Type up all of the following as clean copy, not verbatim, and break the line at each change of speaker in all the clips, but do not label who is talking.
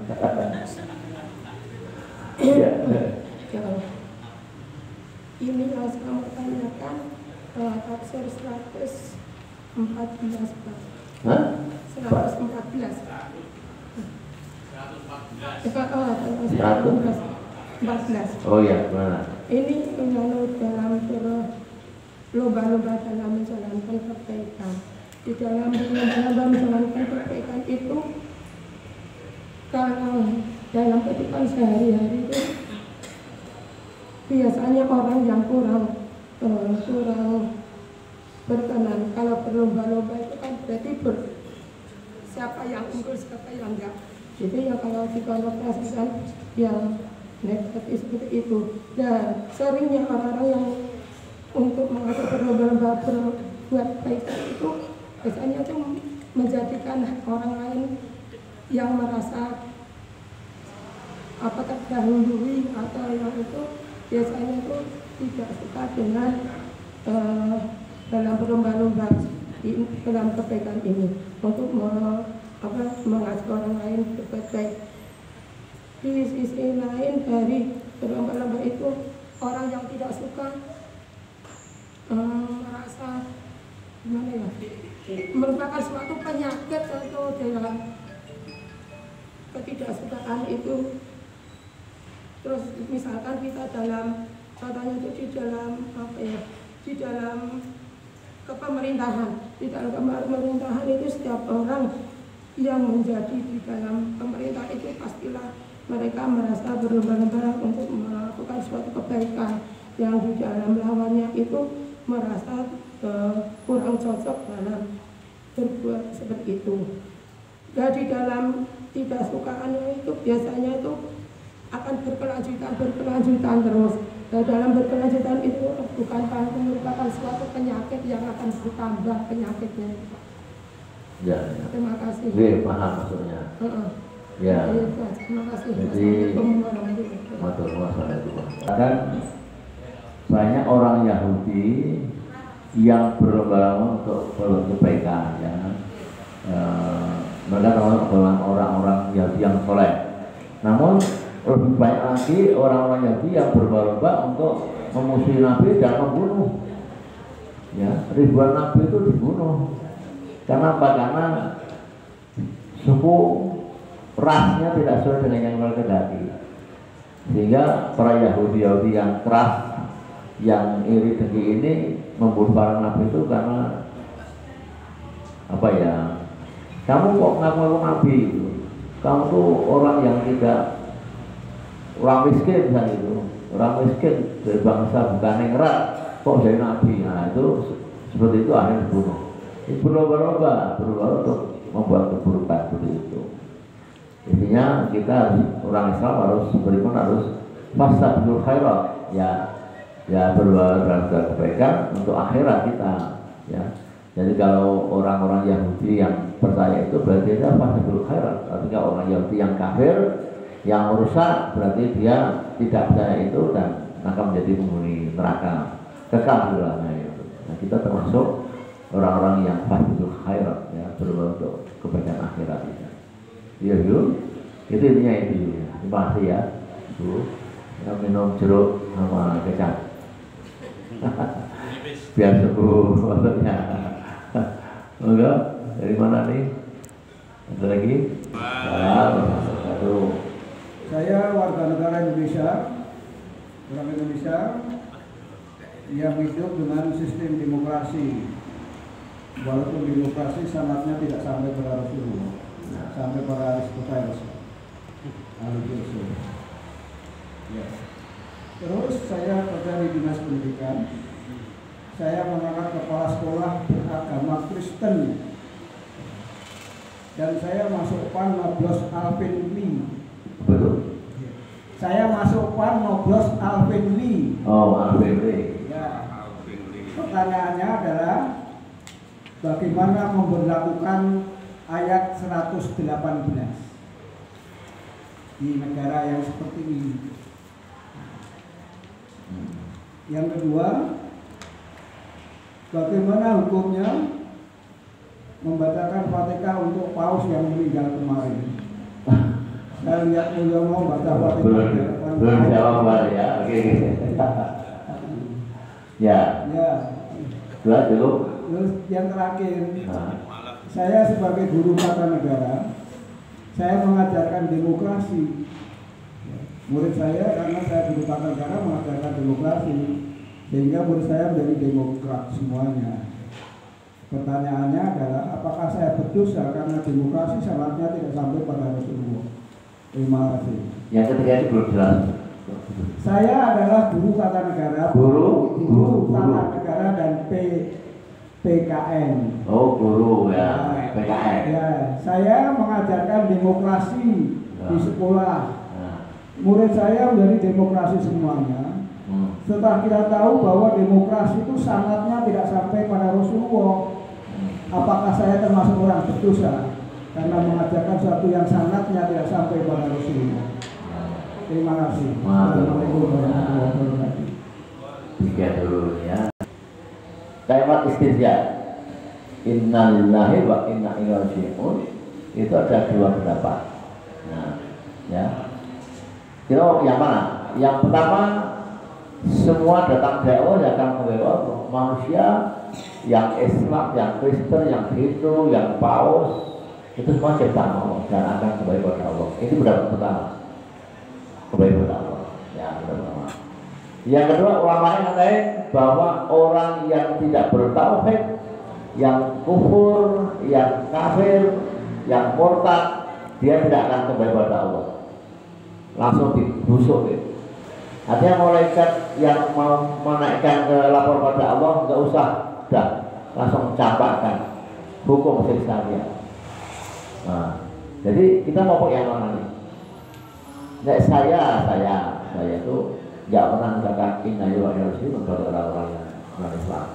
Ya.
Ini yang saya mau tanyakan tafsir 114 Pak.
Hah?
114. 114.
Oh ya, mana?
Ini menurut dalam lomba-lomba dalam menjalankan kebaikan. Di dalam lomba menjalankan kebaikan itu, kalau dalam kehidupan sehari-hari itu biasanya orang yang kurang berkenan. Kalau berlomba-lomba itu kan berarti siapa yang unggul, siapa yang enggak. Jadi ya kalau dikonotasikan yang negatif seperti itu. Dan seringnya orang-orang yang untuk mengajak berlomba-lomba berbuat baik itu biasanya itu menjadikan orang lain yang merasa terdahului atau yang itu biasanya itu tidak suka dengan dalam berlomba-lomba dalam kebaikan ini untuk mengajak orang lain berbuat baik. Di sisi lain dari berlomba-lomba itu orang yang tidak suka merasa gimana ya, merupakan suatu penyakit atau dalam ketidaksukaan itu. Terus misalkan kita dalam contohnya itu di dalam kepemerintahan. Di dalam pemerintahan itu setiap orang yang menjadi di dalam pemerintah itu pastilah mereka merasa berlomba-lomba untuk melakukan suatu kebaikan, yang di dalam lawannya itu merasa kurang cocok dalam berbuat seperti itu. Dan di dalam tidak sukaannya itu biasanya itu akan berkelanjutan terus. Dan dalam berkelanjutan itu bukankah merupakan suatu penyakit yang akan bertambah penyakitnya.
Ya.
Terima kasih.
Iya, paham maksudnya. Ya.
Terima kasih.
Jadi dan banyak orang Yahudi yang berlomba-lomba untuk kebaikan, ya. Mereka termasuk orang-orang Yahudi yang soleh. Namun lebih banyak lagi orang-orang Yahudi yang berlomba-lomba untuk memusuhi Nabi dan membunuh. Ya, ribuan Nabi itu dibunuh. Karena apa? Karena suku rasnya tidak sesuai dengan yang mereka kehendaki. Sehingga para Yahudi yang keras, yang iri dengki ini membunuh para Nabi itu karena apa ya? Kamu kok ngaku-ngaku Nabi itu? Kamu tuh orang yang tidak, orang miskin misalnya itu, orang miskin dari bangsa bukan ngerat, kok jadi Nabi? Nah itu seperti itu akhirnya dibunuh. Berlomba-lomba untuk membuat keburukan seperti itu. Intinya kita harus, orang Islam harus beriman, harus fastabiqul khairat, ya berbuat kebaikan untuk akhirat kita, ya. Jadi kalau orang-orang Yahudi yang percaya itu berarti dia fastabiqul khairat. Artinya orang Yahudi yang kafir, yang merusak, berarti dia tidak percaya itu dan akan menjadi penghuni neraka kekal lamanya itu. Nah, kita termasuk orang-orang yang fastabiqul khairat, ya, berbuat untuk kebaikan akhirat itu. Iya, Bu. Itu intinya itu. Terima kasih ya, Bu. Kita minum jeruk sama kecap. Biar sembuh maksudnya. Enggak, dari mana nih? Ada lagi?
Saya warga negara Indonesia, orang Indonesia yang hidup dengan sistem demokrasi. Walaupun demokrasi sanatnya tidak sampai pada Rasulullah, sampai pada Aristoteles, ya. Terus saya kerja di dinas pendidikan. Saya mengangkat kepala sekolah beragama Kristen dan saya masuk PAN Noblos Alvin Lee.
Betul.
Saya masuk PAN Noblos Alvin Lee.
Oh, Alvin Lee.
Ya. Pertanyaannya adalah bagaimana memberlakukan ayat 118 di negara yang seperti ini. Yang kedua, bagaimana hukumnya membacakan Fatihah untuk paus yang meninggal kemarin? Saya lihat Mulyono baca Fatihah.
Belum jawab Pak ya. Oke. Ya.
Ya.
Dua dulu.
Terus yang terakhir,
Nah.
saya sebagai guru tata negara, saya mengajarkan demokrasi. Murid saya, karena saya guru tata negara, mengajarkan demokrasi, sehingga murid saya menjadi demokrat semuanya. Pertanyaannya adalah, apakah saya berdosa karena demokrasi syaratnya tidak sampai pada Rasulullah? Terima kasih.
Yang ketiga itu belum jelas.
Saya adalah guru tata negara, guru tata negara dan PKN.
Oh, guru ya, PKN.
Ya, saya mengajarkan demokrasi di sekolah. Murid saya menjadi demokrasi semuanya. Setelah kita tahu bahwa demokrasi itu sangatnya tidak sampai pada Rasulullah, apakah saya termasuk orang berdosa karena mengajarkan sesuatu yang sangatnya tidak sampai pada Rasulullah? Terima kasih. Assalamualaikum warahmatullahi wabarakatuh.
Tiga dulu ya. Kalimat istisya, innalillahi wa inna ilaihi raji'un, itu ada dua pendapat. Nah, ya. Kira yang mana? Yang pertama, semua datang dakwah akan membawa manusia yang Islam, yang Kristen, yang Hindu, yang Paus, itu semua ciptaan Allah dan akan kembali kepada Allah. Itu pendapat pertama. Kembali kepada Allah. Ya, pendapat pertama. Yang kedua, ulama yang lain bahwa orang yang tidak bertauhid, yang kufur, yang kafir, yang murtad, dia tidak akan kembali kepada Allah. Langsung dibusuk gitu. Artinya malaikat yang mau menaikkan ke lapor pada Allah nggak usah, dah langsung campakkan hukum siksa dia. Nah, jadi kita mau yang mana nih? Nah, saya itu nggak pernah mengatakan inna lillahi wa inna ilaihi raji'un kepada orang-orang yang non-Islam.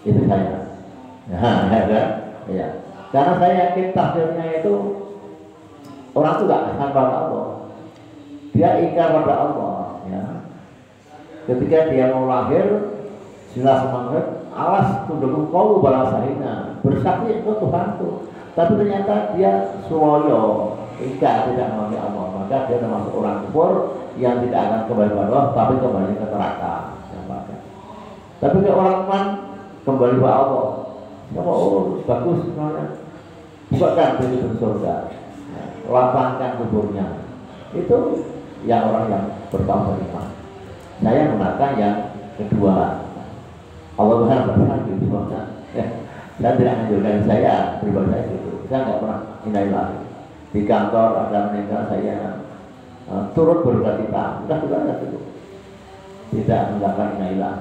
Itu saya. Ya. Karena saya yakin takdirnya itu orang itu nggak akan pada Allah. Dia ingkar pada Allah. Ya. Ketika dia mau lahir, jelas semangat, alas tunduk kau balasahina, bersaksi itu Tuhanku. Tapi ternyata dia suwoyo, ingkar tidak mengenai Allah, maka dia termasuk orang kufur yang tidak akan kembali pada Allah, tapi kembali ke neraka. Tapi kalau orang iman kembali ke Allah, bagus semuanya, bukakan pintu surga, lapangkan kuburnya. Itu yang orang yang bertauhid beriman. Saya mengatakan yang kedua. Allah berfirman gitu semuanya. Saya tidak menunjukkan saya pribadi saya gitu. Saya nggak pernah inailah di kantor ada meninggal saya turut berduka cita. Sudah itu. Tidak melakukan inailah.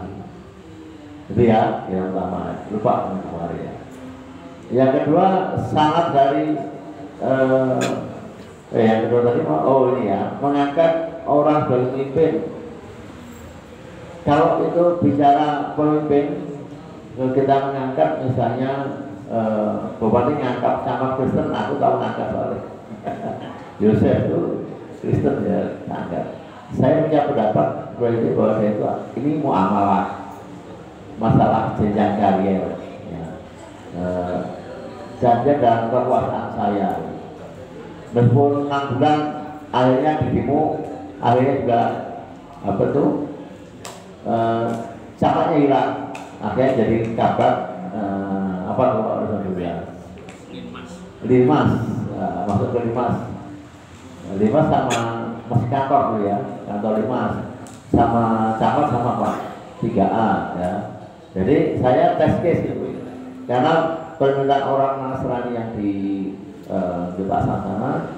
Itu ya yang pertama. Lupa kemarin ya. Yang kedua sangat dari yang kedua tadi ini ya, mengangkat orang sebagai pemimpin. Kalau itu bicara pemimpin, kita mengangkat misalnya Bupati ngangkat camat Kristen, aku tahu ngangkat soalnya. Yosef itu Kristen ya ngangkat. Saya punya pendapat bahwa saya itu ini muamalah, masalah jenjang karier. Ya. Dan dia dalam kekuasaan saya. Meskipun 6 bulan akhirnya dirimu, akhirnya juga apa tuh camatnya hilang, akhirnya jadi kabar apa tuh harus dulu ya, Limas, masuk ke Limas sama masih kantor dulu ya, kantor Limas sama camat sama Pak 3A ya. Jadi saya tes case gitu, karena permintaan orang Nasrani yang di kita sana,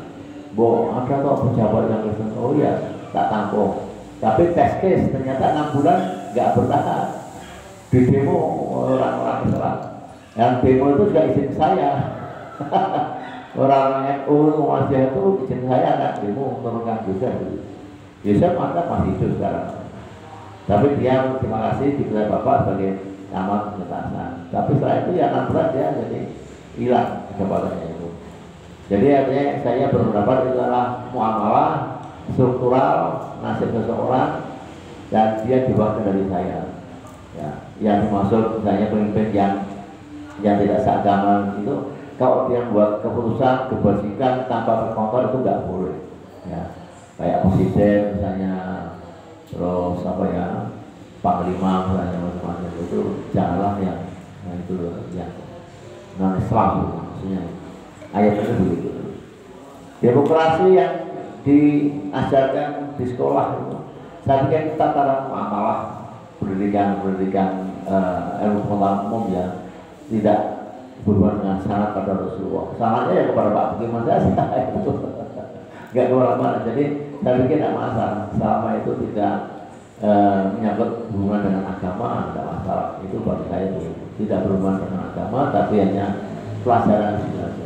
ada kok pejabat yang Kristen, oh iya tak tampung. Tapi tes case ternyata 6 bulan nggak bertahan. Di demo orang-orang Islam, yang demo itu juga izin saya. Orang NU Muhammadiyah itu izin saya kan demo menurunkan Yosef. Yosef masih hidup sekarang. Tapi dia terima kasih dikira Bapak sebagai camat pengetasan. Tapi setelah itu ya 6 bulan dia jadi hilang jabatannya itu. Jadi artinya saya berpendapat itu adalah muamalah struktural nasib seseorang dan dia diwakilkan dari saya. Ya, yang dimaksud misalnya pemimpin yang tidak seagama itu kalau dia buat keputusan kebajikan tanpa berkontrol itu nggak boleh. Ya, kayak presiden misalnya, terus apa ya, panglima misalnya macam-macam itu jalan yang itu yang non Islam maksudnya. Ayatnya begitu. Demokrasi yang diajarkan di sekolah itu, saya pikir kita tata muamalah pendidikan ilmu pengetahuan umum ya tidak berhubungan dengan sanad pada Rasulullah. Sanadnya ya kepada Pak Bagaimana saya itu nggak kemana-mana. Jadi saya pikir tidak masalah selama itu tidak menyangkut hubungan dengan agama, tidak masalah. Itu bagi saya itu tidak berhubungan dengan agama, tapi hanya pelajaran biasa.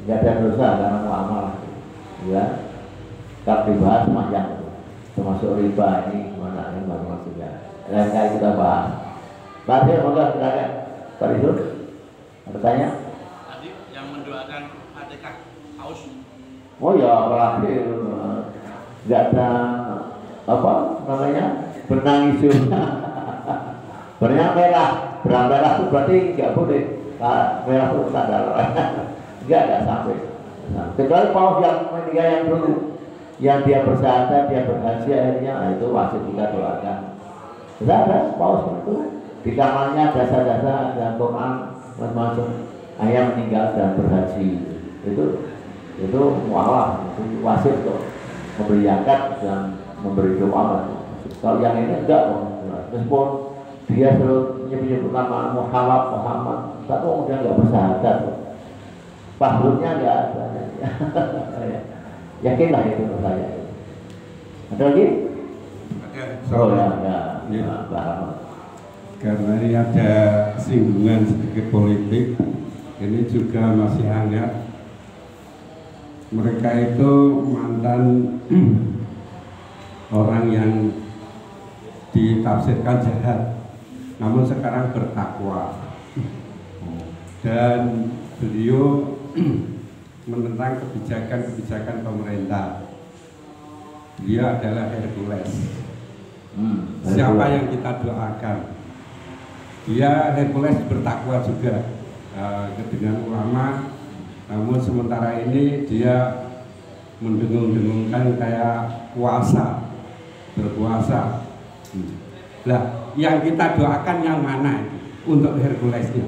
Nggak ada dosa karena muamalah. Ya, tak dibahas panjang itu, termasuk riba ini gimana ini baru maksudnya. Lain kali kita bahas. Bahasnya moga silakan. Pak Rizul, ada tanya?
Tadi yang mendoakan Fatihah Paus.
Oh ya, apalagi nggak ada apa namanya benang hijau. Benang merah, benang merah itu berarti nggak boleh. Merah itu standar. Nggak sampai. Kecuali paus yang ketiga yang dulu, yang dia bersahadat, dia berhaji akhirnya, itu wajib kita doakan. Tidak ada paus itu di kamarnya ada jasa-jasa, ada Quran, macam-macam. Ayah meninggal dan berhaji, itu mualah, itu wajib untuk memberi zakat dan memberi doa. Kalau yang ini enggak, meskipun dia selalu menyebut nama Muhammad, tapi dia nggak bersahadat. Pahlurnya nggak ada. Yakinlah itu menurut saya. Ada lagi?
Ada.
Oh ya, paham.
Karena ini ada singgungan sedikit politik, ini juga masih hangat. Mereka itu mantan orang yang ditafsirkan jahat, namun sekarang bertakwa. Dan beliau menentang kebijakan-kebijakan pemerintah. Dia adalah Hercules. Siapa yang kita doakan? Dia Hercules bertakwa juga dengan ulama. Namun sementara ini dia mendengung-dengungkan kayak berpuasa. Lah, yang kita doakan yang mana itu untuk Herculesnya?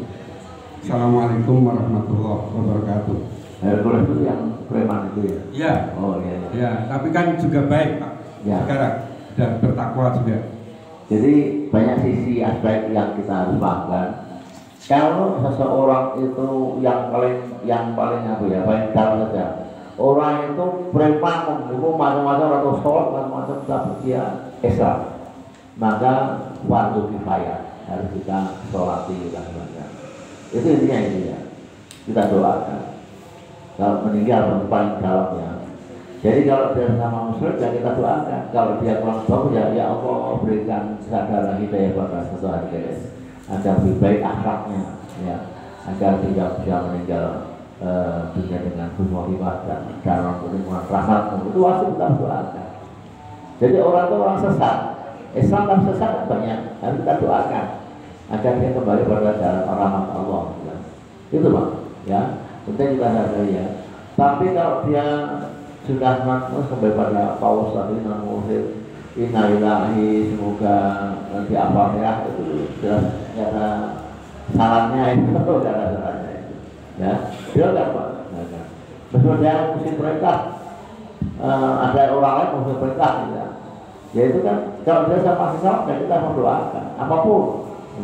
Assalamualaikum warahmatullahi wabarakatuh.
Hercules itu yang preman itu ya?
Iya.
Oh iya.
Ya, tapi kan juga baik Pak.
Ya.
Sekarang dan bertakwa juga.
Jadi banyak sisi aspek yang kita harus pahamkan. Kalau seseorang itu yang paling apa ya, paling dalam saja. Orang itu preman membunuh macam-macam atau sholat macam-macam, tapi dia Islam, maka fardu kifayah harus kita sholati kita lakukan. Itu intinya itu ya. Kita doakan. Kalau meninggal paling dalamnya. Jadi kalau dia sama muslim ya kita doakan. Kalau dia kurang bagus ya Allah berikan kesadaran hidayah pada sesuatu hari agar lebih baik akhlaknya, ya, agar tidak bisa meninggal dunia dengan husnul khotimah dan dalam lingkungan rahmat. Itu wajib kita doakan. Jadi orang itu orang sesat, Islam kan sesat banyak, harus kita doakan agar dia kembali pada jalan rahmat Allah. Ya. Itu Pak, ya. Penting kita sadari ya. Tapi kalau dia sudah kembali pada paus tadi non-muslim, innalillahi, semoga nanti Al-Fatihah itu jelas ada salamnya itu, ada salamnya itu, ya. Dia enggak Pak, enggak. Meskipun dia musim perintah, ada orang lain musim perintah, ya. Ya itu kan kalau dia sama salam, dan kita mendoakan apapun,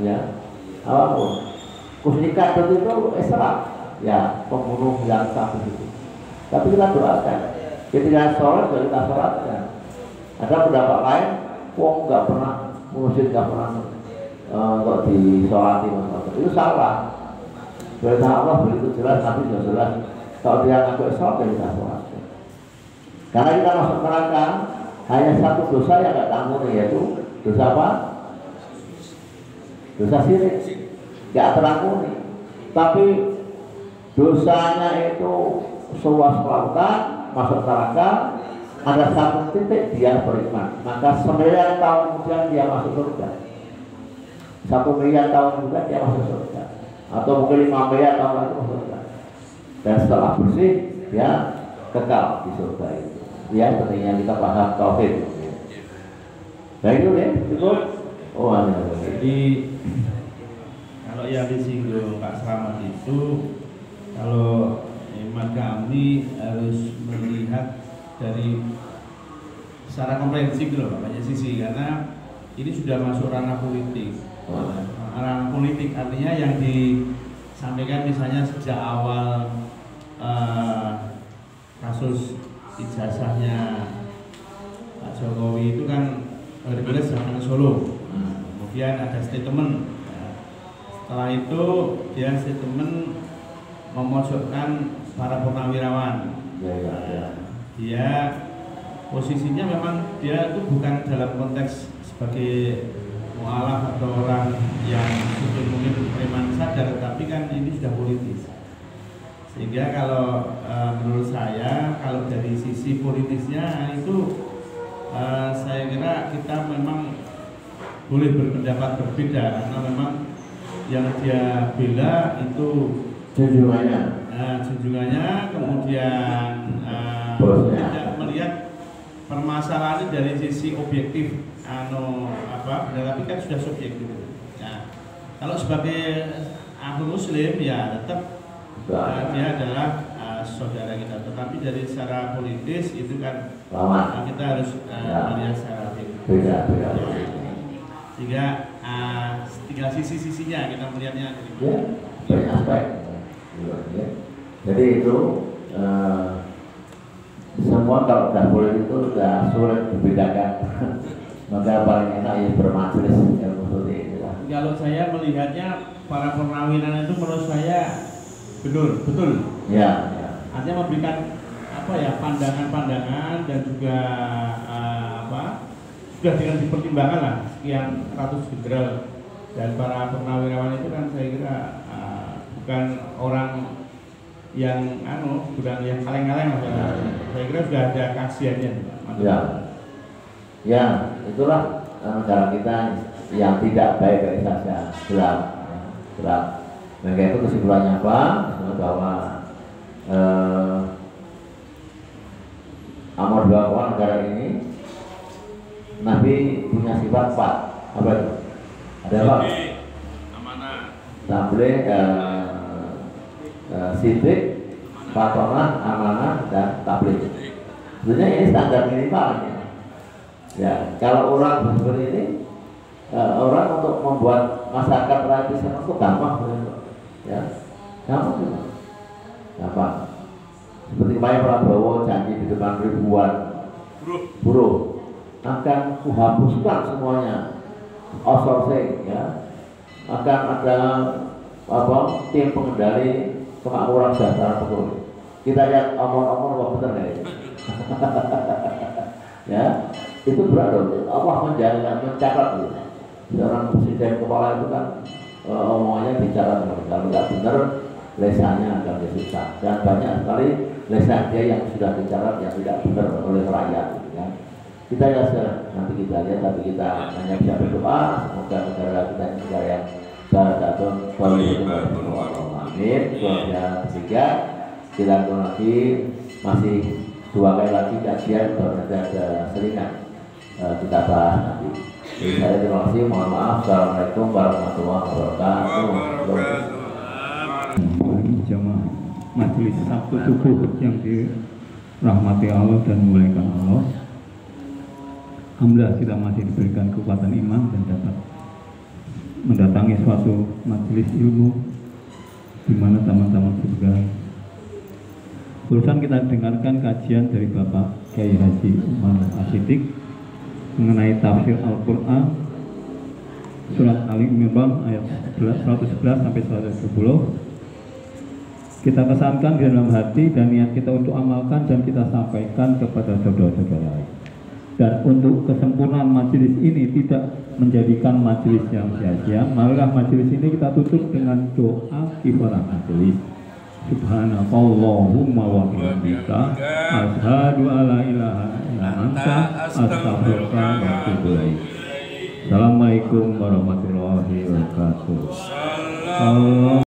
ya, apapun. Kusnikat itu Islam, ya, pembunuh yang satu itu. Tapi kita doakan. Ketika sholat kita sholatkan. Ada pendapat lain, wong nggak pernah mengusir, nggak pernah kok disolati masalah itu salah. Berita Allah begitu jelas, Nabi sudah jelas. Kalau dia ngaku sholat, ya kita sholatkan. Karena kita masuk neraka hanya satu dosa yang nggak tanggung, yaitu dosa apa? Dosa syirik, nggak terampuni. Tapi dosanya itu seluas lautan, masuk neraka. Ada satu titik dia beriman, maka 9 tahun kemudian dia masuk surga. 1 miliar tahun kemudian dia masuk surga, atau mungkin 5 miliar tahun lagi masuk surga. dan setelah bersih dia kekal di surga itu. Ya, pentingnya kita paham tauhid. Nah itu deh, cukup. Oh,
jadi kalau yang disinggung Pak Slamet itu, kalau hemat kami harus melihat dari secara komprehensif loh, banyak sisi, karena ini sudah masuk ranah politik. Ranah politik artinya yang disampaikan misalnya sejak awal kasus ijazahnya Pak Jokowi itu kan Hercules Zaman Solo. Kemudian ada statement. Setelah itu dia statement memojokkan para purnawirawan. Dia posisinya memang dia itu bukan dalam konteks sebagai mualaf atau orang yang mungkin preman sadar, tapi kan ini sudah politis. Sehingga kalau menurut saya, kalau dari sisi politisnya itu saya kira kita memang boleh berpendapat berbeda, karena memang yang dia bela itu junjungannya, kemudian tidak melihat permasalahan dari sisi objektif, tapi kan sudah subjektif. Nah, kalau sebagai ahli muslim ya tetap dia adalah saudara kita, tetapi dari secara politis itu kan kita harus melihat secara beda. Sehingga tinggal sisi-sisinya kita melihatnya.
Banyak aspek. Jadi itu semua kalau sudah politik itu sudah sulit dibedakan. Maka paling enak ya bermajelis seperti itu.
Kalau saya melihatnya para pernawinan itu menurut saya betul. Ya. Artinya memberikan pandangan-pandangan dan juga sudah dengan dipertimbangkan lah sekian ratus jenderal, dan para purnawirawan itu kan saya kira bukan orang yang bukan yang kaleng-kaleng, saya kira sudah ada kasihannya.
Ya, itulah negara kita yang tidak baik saja, gelap. Dan itu kesimpulannya apa? Bahwa Amar bahwa negara ini Nabi punya sifat 4. Apa itu? Ada apa?
Amanah,
Tabligh, sidik, fatonah, amanah, dan tabligh. Sebenarnya ini standar minimal. Ya, kalau orang seperti ini, orang untuk membuat masyarakat rakyat itu gampang, ya, gampang. Seperti kemarin Prabowo janji di depan ribuan buruh akan kuhapuskan semuanya outsourcing, ya, akan ada tim pengendali kemakmuran sejahtera pekerja. Kita lihat omong-omong benar ya. Ya, itu berat loh. Allah mencatat loh. Seorang presiden kepala itu kan omongannya bicara kalau nggak benar lesannya akan susah, dan banyak sekali lesan dia yang sudah dicatat yang tidak benar oleh rakyat, gitu kan. Kita ya nanti kita lihat, tapi kita hanya bisa berdoa semoga negara kita ini negara yang baratun amin. Yang ketiga, kita lagi masih 2 kali lagi kajian berada selingan kita bahas nanti. Saya terima kasih, mohon maaf. Assalamualaikum warahmatullahi wabarakatuh.
Jamaah majelis Sabtu subuh yang dirahmati Allah dan dimuliakan Allah. Alhamdulillah kita masih diberikan kekuatan iman dan dapat mendatangi suatu majelis ilmu di mana teman-teman surga. Barusan kita dengarkan kajian dari Bapak Kiai Haji Umar Asyidik mengenai tafsir Al-Quran surat Ali Imran ayat 111 sampai 120. Kita kesankan di dalam hati dan niat kita untuk amalkan dan kita sampaikan kepada saudara-saudara lain. Dan untuk kesempurnaan majelis ini tidak menjadikan majelis yang sia-sia, marilah majelis ini kita tutup dengan doa kifarah majelis. Subhanakallahumma wa bihamdika asyhadu alla ilaha illa anta astaghfiruka wa atubu ilaik. Assalamualaikum warahmatullahi wabarakatuh.